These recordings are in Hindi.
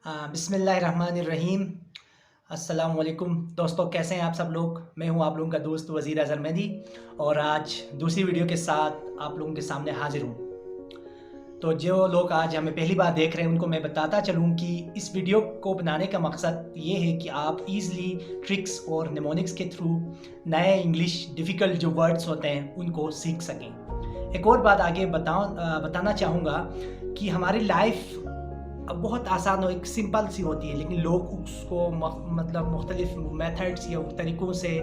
बिस्मिल्लाहिर्रहमानिर्रहीम। अस्सलामुअलैकुम दोस्तों, कैसे हैं आप सब लोग। मैं हूं आप लोगों का दोस्त वज़ीर अज़हर मेहदी और आज दूसरी वीडियो के साथ आप लोगों के सामने हाजिर हूं। तो जो लोग आज हमें पहली बार देख रहे हैं उनको मैं बताता चलूं कि इस वीडियो को बनाने का मकसद ये है कि आप ईज़िली ट्रिक्स और निमोनिक्स के थ्रू नए इंग्लिश डिफ़िकल्ट जो वर्ड्स होते हैं उनको सीख सकें। एक और बात आगे बताना चाहूँगा कि हमारी लाइफ अब बहुत आसान और एक सिंपल सी होती है, लेकिन लोग उसको मतलब मुख्तलिफ मेथड्स या तरीक़ों से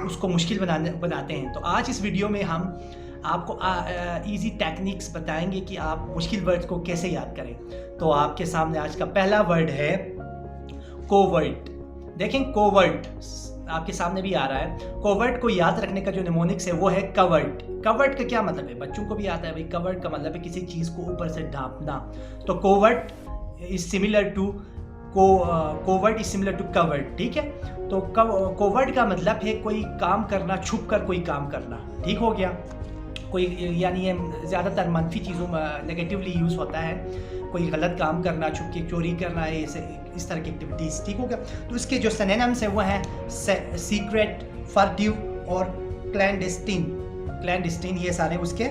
उसको मुश्किल बनाते हैं। तो आज इस वीडियो में हम आपको ईज़ी टेक्निक्स बताएंगे कि आप मुश्किल वर्ड्स को कैसे याद करें। तो आपके सामने आज का पहला वर्ड है कोवर्ट। देखें, कोवर्ट आपके सामने भी आ रहा है। कोवर्ट को याद रखने का जो निमोनिक्स है वो है कवर्ट। कवर्ट का क्या मतलब है, बच्चों को भी आता है भाई। कवर्ट का मतलब है किसी चीज़ को ऊपर से ढांपना। तो covert is similar to covert is similar to covert, ठीक है। तो कोवर्ट का मतलब है कोई काम करना, छुप कर कोई काम करना, ठीक हो गया। कोई यानी ये ज़्यादातर मनफी चीज़ों में नेगेटिवली यूज़ होता है। कोई गलत काम करना, छुप के चोरी करना है, इस तरह की एक्टिविटीज़, ठीक हो गया। तो इसके जो सिनोनिम्स है वो हैं सीक्रेट, फर्टिव और क्लैंडस्टीन। क्लैंडस्टीन ये सारे उसके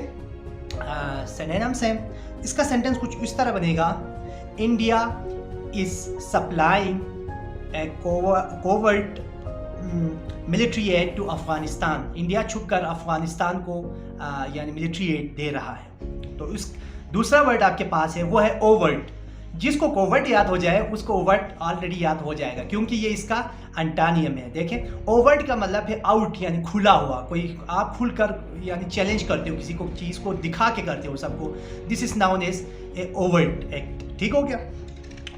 सिनोनिम्स हैं। इसका सेंटेंस कुछ इस तरह बनेगा, India is supplying a covert military aid to Afghanistan. India छुपकर अफगानिस्तान को यानी मिलिट्री एड दे रहा है। तो इस दूसरा वर्ड आपके पास है वो है ओवर्ट। जिसको कोवर्ट याद हो जाए उसको ओवर्ट ऑलरेडी याद हो जाएगा, क्योंकि ये इसका एंटानियम है। देखें, ओवर्ट का मतलब है आउट यानी खुला हुआ। कोई आप खुलकर यानी चैलेंज करते हो, किसी को चीज़ को दिखा के करते हो सबको। This is known as a overt act, ठीक हो गया।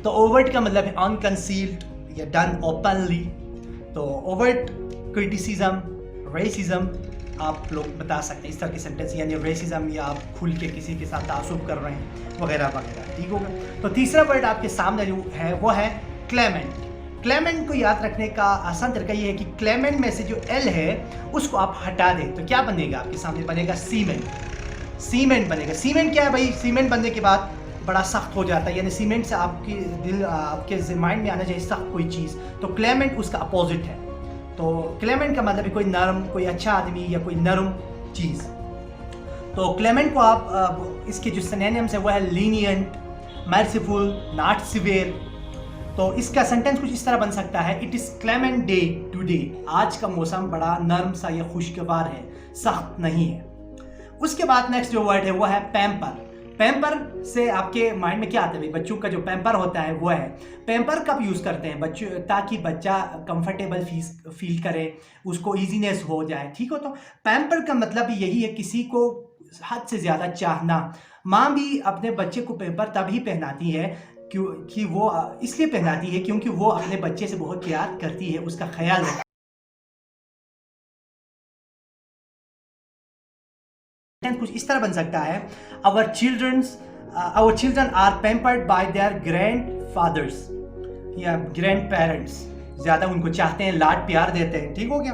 तो ओवर्ट का मतलब है अनकंसील्ड या डन ओपनली। तो ओवर्ट क्रिटिसिज्म, रेसिज्म आप लोग बता सकते हैं इस तरह के सेंटेंस, यानी रेसिज्म या आप खुल के किसी के साथ तासुब कर रहे हैं वगैरह वगैरह, ठीक होगा। तो तीसरा वर्ड आपके सामने जो है वो है क्लेमेंट। क्लेमेंट को याद रखने का आसान तरीका ये है कि क्लेमेंट में से जो एल है उसको आप हटा दें तो क्या बनेगा, आपके सामने बनेगा सीमेंट। सीमेंट बनेगा। सीमेंट क्या है भाई, सीमेंट बनने के बाद बड़ा सख्त हो जाता है, यानी सीमेंट से आपके माइंड में आना चाहिए सख्त कोई चीज़। तो क्लेमेंट उसका अपोजिट है। तो क्लेमेंट का मतलब है कोई नरम, कोई अच्छा आदमी या कोई नरम चीज़। तो क्लेमेंट को आप इसके जो सिनोनिम्स है वो है लीनियंट, मर्सीफुल, नॉट सिवियर। तो इसका सेंटेंस कुछ इस तरह बन सकता है, it is Clement day today. आज का मौसम बड़ा नरम सा या खुशगवार है, सख्त नहीं है। उसके बाद नेक्स्ट जो वर्ड है वो है पैम्पर। पैम्पर से आपके माइंड में क्या आता है भाई, बच्चों का जो पैम्पर होता है वो है। पैम्पर कब यूज़ करते हैं बच्चों, ताकि बच्चा कंफर्टेबल फील करे, उसको इजीनेस हो जाए, ठीक हो। तो पैम्पर का मतलब यही है किसी को हद से ज़्यादा चाहना। माँ भी अपने बच्चे को पैम्पर तभी पहनाती है क्योंकि वो इसलिए पहनाती है क्योंकि वो अपने बच्चे से बहुत प्यार करती है, उसका ख्याल रखती है। कुछ इस तरह बन सकता है, our children are pampered by their grandfathers या grandparents। ज़्यादा उनको चाहते हैं, लाड प्यार देते हैं, ठीक हो गया।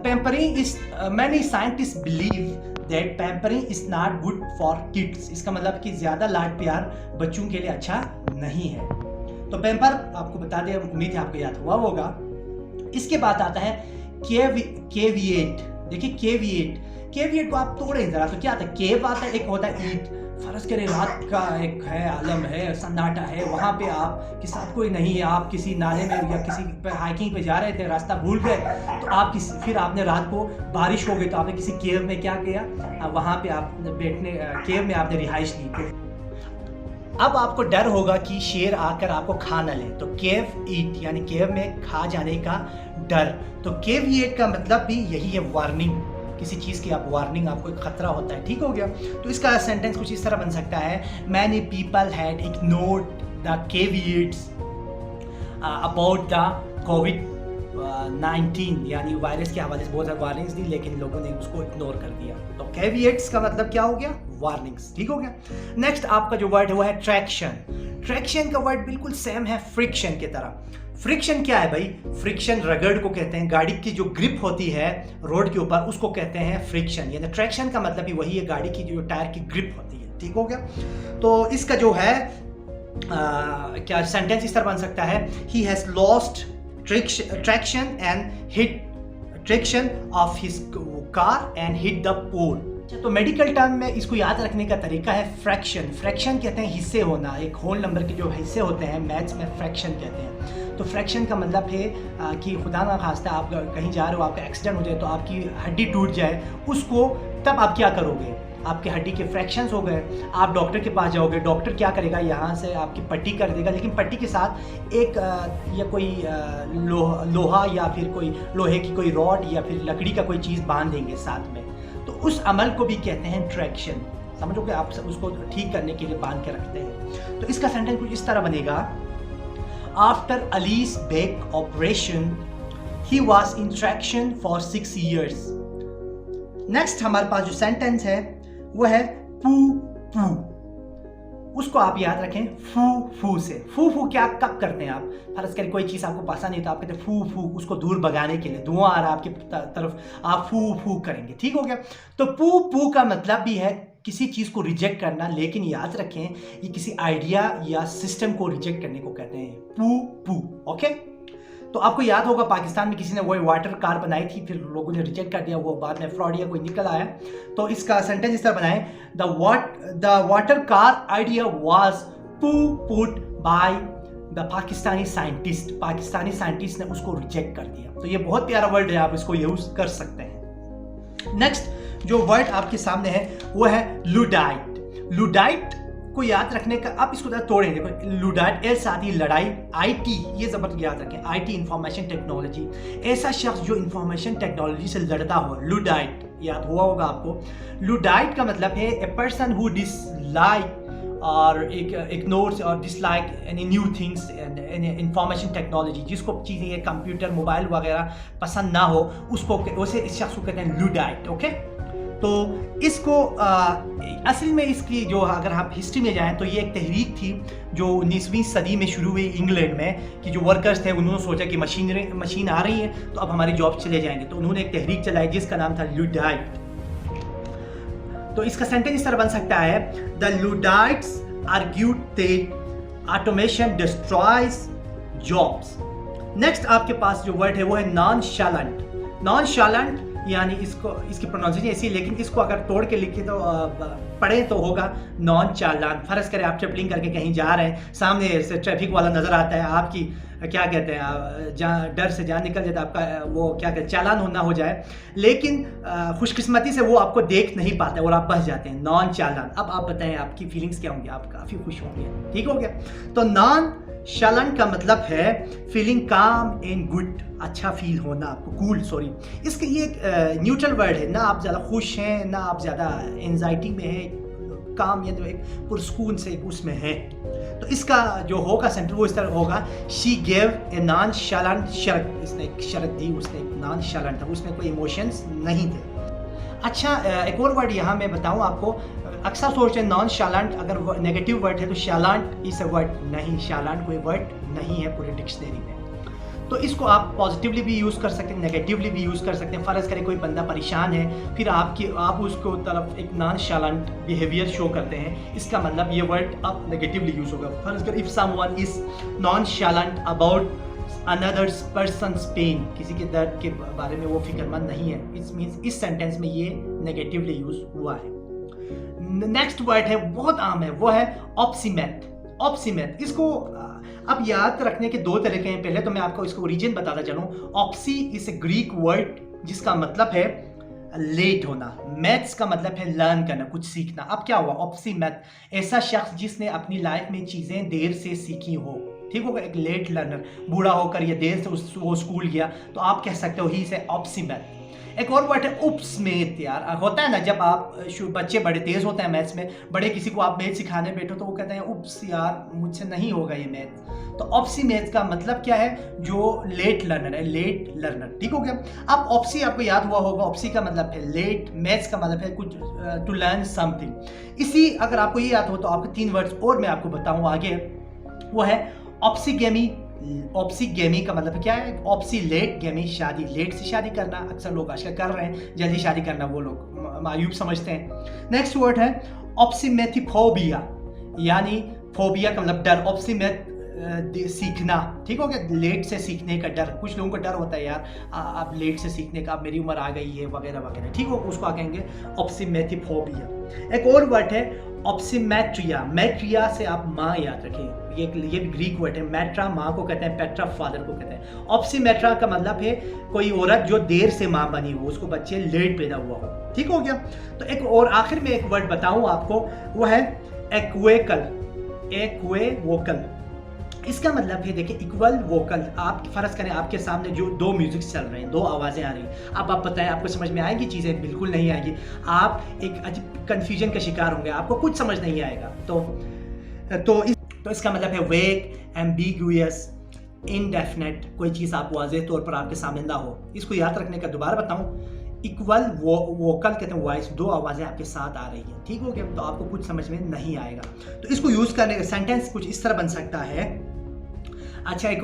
Pampering is many scientists believe that pampering is not good for kids। इसका मतलब कि ज़्यादा लाड प्यार बच्चों के लिए अच्छा नहीं है। तो पैम्पर आपको बता दें, उम्मीद है आपको याद हुआ होगा। इसके बाद आता है केविएट। देखिए केविएट को आप तोड़ें जरा तो क्या आता है, केव आता है, एक होता है ईट। फर्ज करें रात का एक है आलम है, सन्नाटा है, वहाँ पे आप के साथ कोई नहीं है, आप किसी नाले में या किसी पे हाइकिंग पे जा रहे थे, रास्ता भूल गए, तो आप फिर आपने रात को बारिश हो गई तो आपने किसी केव में क्या किया, वहाँ पे आप बैठने केव में आपने रिहाइश ली। तो अब आपको डर होगा कि शेर आकर आपको खा न ले, तो केव ईट यानी केव में खा जाने का डर। तो केविएट का मतलब भी यही है, वार्निंग। किसी चीज़ की आप वार्निंग, आपको एक खतरा होता है, ठीक हो गया। तो इसका सेंटेंस कुछ इस तरह बन सकता है, many people had ignored the caveats about the कोविड-19 यानी वायरस के हवाले से बहुत सारी वार्निंग्स दी, लेकिन लोगों ने उसको इग्नोर कर दिया। तो केविएट्स का मतलब क्या हो गया, वार्निंग्स, ठीक हो गया। नेक्स्ट आपका जो वर्ड है वो है ट्रैक्शन। ट्रैक्शन का वर्ड बिल्कुल सेम है फ्रिक्शन की तरह। फ्रिक्शन क्या है भाई, फ्रिक्शन रगड़ को कहते हैं, गाड़ी की जो ग्रिप होती है रोड के ऊपर उसको कहते हैं फ्रिक्शन। यानी ट्रैक्शन का मतलब ही वही है, गाड़ी की जो टायर की ग्रिप होती है, ठीक हो गया। तो इसका जो है क्या सेंटेंस इस तरह बन सकता है, he has lost traction and hit traction of his car and hit the pole. तो मेडिकल टर्म में इसको याद रखने का तरीका है फ्रैक्शन। फ्रैक्शन कहते हैं हिस्से होना, एक होल नंबर के जो हिस्से होते हैं मैथ्स में फ्रैक्शन कहते हैं। तो फ्रैक्शन का मतलब है कि खुदा ना खास्ता आप कहीं जा रहे हो, आपका एक्सीडेंट हो जाए तो आपकी हड्डी टूट जाए, उसको तब आप क्या करोगे, आपके हड्डी के फ्रैक्शंस हो गए, आप डॉक्टर के पास जाओगे, डॉक्टर क्या करेगा, यहाँ से आपकी पट्टी कर देगा, लेकिन पट्टी के साथ एक या कोई लोहा या फिर कोई लोहे की कोई रॉड या फिर लकड़ी का कोई चीज़ बांध देंगे साथ में। तो उस अमल को भी कहते हैं ट्रैक्शन। समझो कि आप उसको ठीक करने के लिए बांध के रखते हैं। तो इसका सेंटेंस कुछ इस तरह बनेगा, after allies back operation he was in traction for 6 years। Next हमारे पास जो सेंटेंस है वो है पू पू। उसको आप याद रखें फू फू से। फू फू क्या कब करते हैं आप, फर्ज करें कोई चीज़ आपको पसंद नहीं तो आप कहते हैं फू फू, उसको दूर भगाने के लिए, धुआं आ रहा है आपकी तरफ, आप फू फू करेंगे। ठीक हो गया। तो पू पू का मतलब भी है किसी चीज़ को रिजेक्ट करना, लेकिन याद रखें ये किसी आइडिया या सिस्टम को रिजेक्ट करने को कहते हैं पू पू। ओके। तो आपको याद होगा पाकिस्तान में किसी ने वो वाटर कार बनाई थी, फिर लोगों ने रिजेक्ट कर दिया, वो बाद में फ्रॉड या कोई निकल आया। तो इसका सेंटेंस इस तरह बनाए, the water car idea was put by the Pakistani scientist. Pakistani scientist ने उसको रिजेक्ट कर दिया। तो ये बहुत प्यारा वर्ड है, आप इसको यूज कर सकते हैं। नेक्स्ट जो वर्ड आपके सामने है वो है लुडाइट। लुडाइट को याद रखने का, आप इसको तोड़ें, देखो लुडाइट एल से आती है लड़ाई, आईटी ये जबरदस्त याद रखें, आईटी इंफॉर्मेशन टेक्नोलॉजी, ऐसा शख्स जो इंफॉर्मेशन टेक्नोलॉजी से लड़ता हो, लुडाइट याद हुआ होगा आपको। लुडाइट का मतलब है ए पर्सन हु डिसलाइक और इग्नोर्स और dislike any new things information technology, जिसको चीज़ें कंप्यूटर मोबाइल वगैरह पसंद ना हो, उसको उसे इस शख्स को कहते हैं लुडाइट। ओके। तो इसको असल में इसकी जो अगर आप हिस्ट्री में जाएं तो ये एक तहरीक थी जो 19वीं सदी में शुरू हुई इंग्लैंड में, कि जो वर्कर्स थे उन्होंने सोचा कि मशीन आ रही है तो अब हमारी जॉब चले जाएंगे, तो उन्होंने एक तहरीक चलाई जिसका नाम था लुडाइट। तो इसका सेंटेंस इस तरह बन सकता है, the Luddites argued that automation destroys jobs. Next आपके पास जो वर्ड है वो है नॉनशालेंट। नॉनशालेंट यानी इसकी प्रोनाउंसिएशन ऐसी है, लेकिन इसको अगर तोड़ के लिखे तो पढ़े तो होगा नॉन चालान। फर्ज करें आप ट्रिपलिंग करके कहीं जा रहे हैं, सामने से ट्रैफिक वाला नजर आता है, आपकी क्या कहते हैं डर से जान निकल जाता है, आपका वो क्या कहते हैं चालान होना हो जाए, लेकिन खुशकिस्मती से वो आपको देख नहीं पाता है और आप बच जाते हैं, नॉन चालान। अब आप बताएं आपकी फीलिंग्स क्या होंगी, आप काफ़ी खुश होंगे। ठीक हो गया। तो नॉन शालन का मतलब है फीलिंग काम एंड गुड, अच्छा फील होना, आपको कूल, सॉरी इसके ये एक न्यूट्रल वर्ड है, ना आप ज़्यादा खुश हैं ना आप ज़्यादा एंजाइटी में हैं, काम या तो एक पुरस्कून से एक उसमें है। तो इसका जो होगा सेंटर वो इस तरह होगा, शी गेव ए नॉन शालन शर्त, इसने एक शर्त दी, उसने एक नॉन शालन था, उसमें कोई इमोशंस नहीं थे। अच्छा एक और वर्ड यहाँ मैं बताऊँ आपको, अक्सर सोचते हैं नॉन शालांट अगर नेगेटिव वर्ड है तो शालांट इस वर्ड नहीं, शालांट कोई वर्ड नहीं है पूरे डिक्शनरी में। तो इसको आप पॉजिटिवली भी यूज़ कर सकते हैं, नेगेटिवली भी यूज़ कर सकते हैं। फ़र्ज़ करें कोई बंदा परेशान है, फिर आप उसको तरफ एक नॉन शालांट बिहेवियर शो करते हैं, इसका मतलब ये वर्ड अब नेगेटिवली यूज़ होगा। फ़र्ज़ करें if someone is nonchalant about another person's pain, किसी के दर्द के बारे में वो फिक्रमंद नहीं है, इट्स मीन्स इस सेंटेंस में ये नेगेटिवली यूज़ हुआ है। नेक्स्ट वर्ड है बहुत आम है, वो है ऑप्सीमेट। ऑप्सीमेट इसको अब याद रखने के दो तरीके हैं। पहले तो मैं आपको इसको ओरिजिन बताता चलूँ। ऑप्सी इज ए ग्रीक वर्ड जिसका मतलब है लेट होना, मैथ्स का मतलब है लर्न करना, कुछ सीखना। अब क्या हुआ, ऑप्सीमेट ऐसा शख्स जिसने अपनी लाइफ में चीज़ें देर से सीखी हो। ठीक होगा, एक लेट लर्नर, बूढ़ा होकर या देर से वो स्कूल गया तो आप कह सकते हो ही से ऑप्सीमेट। एक और वर्ड है उपस्मेत। यार होता है ना, जब आप बच्चे बड़े तेज होते हैं मैथ्स में, बड़े किसी को आप मैथ सिखाने बैठो तो वो कहते हैं उप्स यार मुझसे नहीं होगा ये मैथ। तो ऑप्सी मैथ का मतलब क्या है, जो लेट लर्नर है, लेट लर्नर। ठीक हो गया। अब ऑप्सी आपको याद हुआ होगा, ऑप्सी का मतलब है लेट, मैथ्स का मतलब है कुछ टू लर्न समथिंग। इसी अगर आपको ये याद हो तो आपको 3 वर्ड्स और मैं आपको बताऊँ आगे, वो है ऑप्सीगेमी। ऑप्सीगेमी का मतलब क्या है, ऑप्सी लेट, गेमी शादी, लेट से शादी करना। अक्सर लोग आजकल कर रहे हैं, जल्दी शादी करना वो लोग मायूब समझते हैं। नेक्स्ट वर्ड है ऑप्सीमेथिफोबिया, यानी फोबिया का मतलब डर, ऑप्सिमेट सीखना, ठीक हो गया, लेट से सीखने का डर। कुछ लोगों को डर होता है यार अब लेट से सीखने का, अब मेरी उम्र आ गई है वगैरह वगैरह, ठीक हो, उसको आप कहेंगे ऑप्सिमेथिफोबिया। एक और वर्ड है ऑप्सिमेट्रिया। मैट्रिया से आप माँ याद रखें, ये भी ग्रीक वर्ड है। मैट्रा माँ को कहते हैं, पेट्रा फादर को कहते हैं। ऑप्सिमेट्रा का मतलब है कोई औरत जो देर से माँ बनी हो, उसको बच्चे लेट पैदा हुआ हो, ठीक हो गया। तो एक और आखिर में एक वर्ड बताऊं आपको, वो है एक्वेकल, एक्वेवोकल। इसका मतलब है देखिए इक्वल वोकल। आप फर्ज करें आपके सामने जो दो म्यूजिक चल रहे हैं, दो आवाज़ें आ रही हैं, अब आप बताएं आपको समझ में आएगी चीज़ें? बिल्कुल नहीं आएगी। आप एक अजीब कन्फ्यूजन का शिकार होंगे, आपको कुछ समझ नहीं आएगा। तो इसका मतलब है वेग, एम्बिगुअस, इनडेफिनेट, कोई चीज़ आप वाज़ेह तौर पर आपके सामने ना हो। इसको याद रखने का दोबारा बताऊं, इक्वल वोकल कहते हैं वॉइस, दो आवाज़ें आपके साथ आ रही हैं, ठीक हो गया, तो आपको कुछ समझ में नहीं आएगा। तो इसको यूज़ करने का सेंटेंस कुछ इस तरह बन सकता है। अच्छा, एक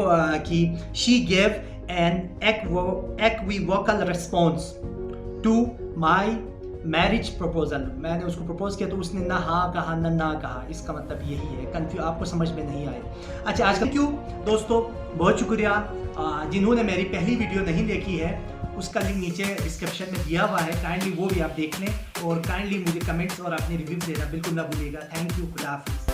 कि she gave an equivocal response to my marriage proposal. मैंने उसको प्रपोज किया तो उसने ना हाँ कहा ना कहा। इसका मतलब यही है, आपको समझ में नहीं आए। अच्छा, आज थैंक यू दोस्तों, बहुत शुक्रिया। जिन्होंने मेरी पहली वीडियो नहीं देखी है उसका लिंक नीचे डिस्क्रिप्शन में दिया हुआ है, काइंडली वो भी आप देख लें, और काइंडली मुझे कमेंट्स और अपने रिव्यूज देना बिल्कुल ना भूलिएगा। थैंक यू, खुदा हाफिज़।